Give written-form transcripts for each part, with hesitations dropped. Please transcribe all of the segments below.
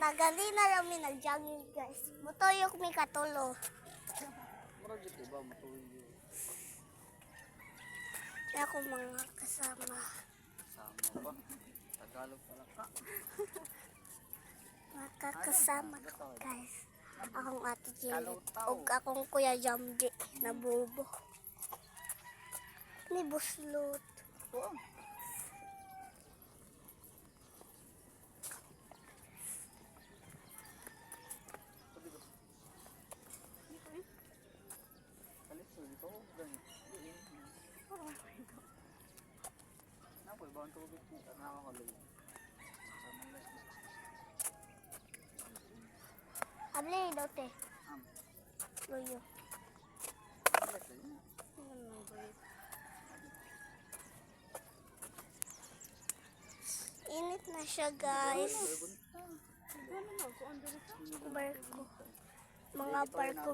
Nagali na lang mi nag-jogging guys. Mutuyok mi katulo. Murag dito ba matuyo. Ako mga kasama. Sama ba? Tagalog pala ka. Makakasama ko guys. Akong ate Jeanette. O akong kuya Jamdi na bubo. Ni buslot. Oo. Abli daw te. Luyo. Init na siya guys. Barko. Mga barko.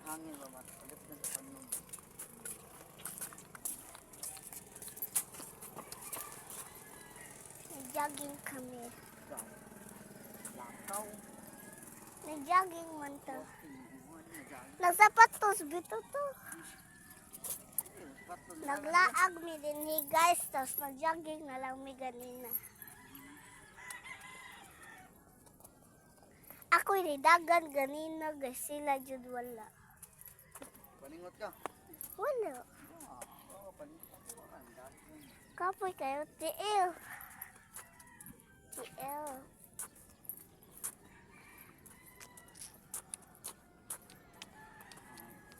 Hangin ba mas agad na sa panog. Nag-jogging kami. Lakaw. Nag-jogging man to. Nagsapatos bito to. Naglaag mi din ni guys. Tapos nag-jogging na lang mi ganina. Ako dagan ganina guys. Sila jud wala. Paningot ka? Wala. Oo, paningot ka. Kapoy kayo. Tiil. Tiil.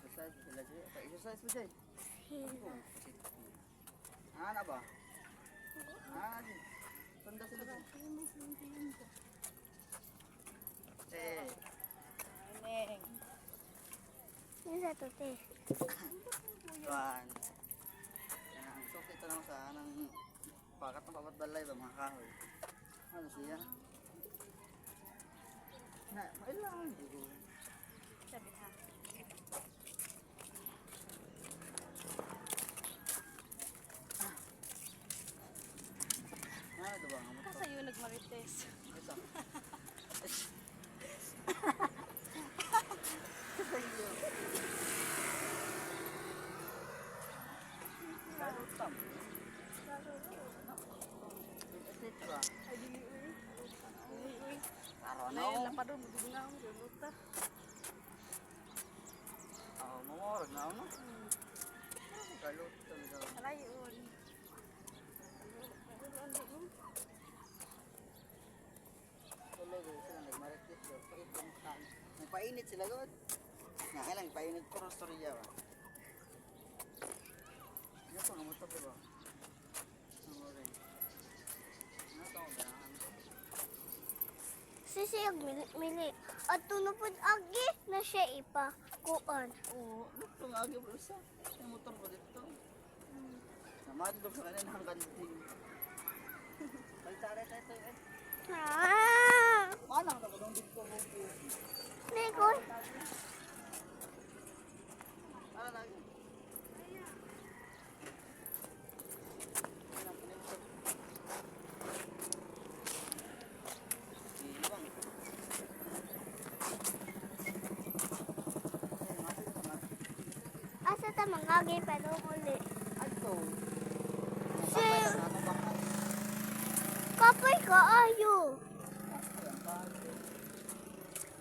Exercise sila dyan. Exercise mo dyan. Sila. Ano ba? Ano? Sunda sila dyan. Eh. Neng. Ano sa to te? Juan. So, ito lang sa anang pakat ng papadbalay ba mga kahoy. Ano siya? Na, mailangan dito. Sabi ha. Ano ito ba? Ang Kasi yun nagmarites. Isa. Tarutam. Ito ba? Ay, dili uy. Dili uy. Taro na Ay, ako. lapadong, bubunga ako. Luta. Ako, mamorag na ako no? Kalot talaga. Alay, yun. Talaga sila nagmaritis. Nagpainit sila god. Nga lang, painit ko ng storya ba? Ano ito? Ano ito ba? Ano rin? Ano ito? Ganahan ko. Sisiyag mili. At tunupod agi na siya ipa. Kuan. Oo, look, tumagi bro sa. Yung motor ko dito. Namadlog sa kanina ang kanting. Palitare tayo tayo. Ah! Manang na ko nung dito mo. Nikon. Ano lagi? Asa ta mangagi pero uli. Ato. Si kapoy ka ayo.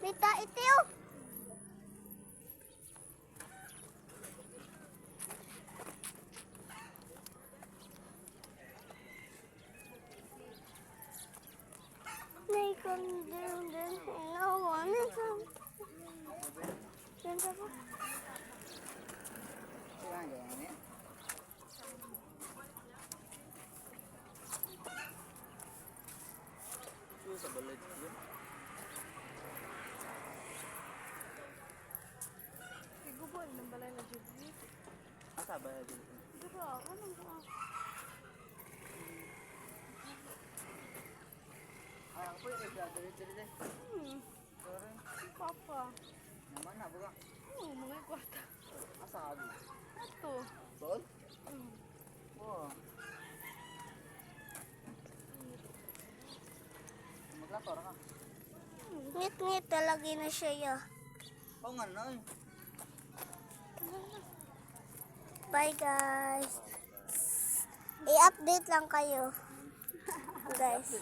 Mita itiyo. Nikon din. Hello, Nikon. Ganda po. Saan ganyan eh? Sa balay dito. Igubol ng balay na Jubilee. Asa ba dito? Dito, anong ka? Ay, ako po yung nagdadalito dito. Sorry. Papa. Naman na, buka. Oo, mga kwarta. Asa ka dito? Ito. Doon? Mm. Oo, Tora ka. Ngit-ngit talaga na siya ya. Oo nga na eh. Bye guys. I-update lang kayo. Guys.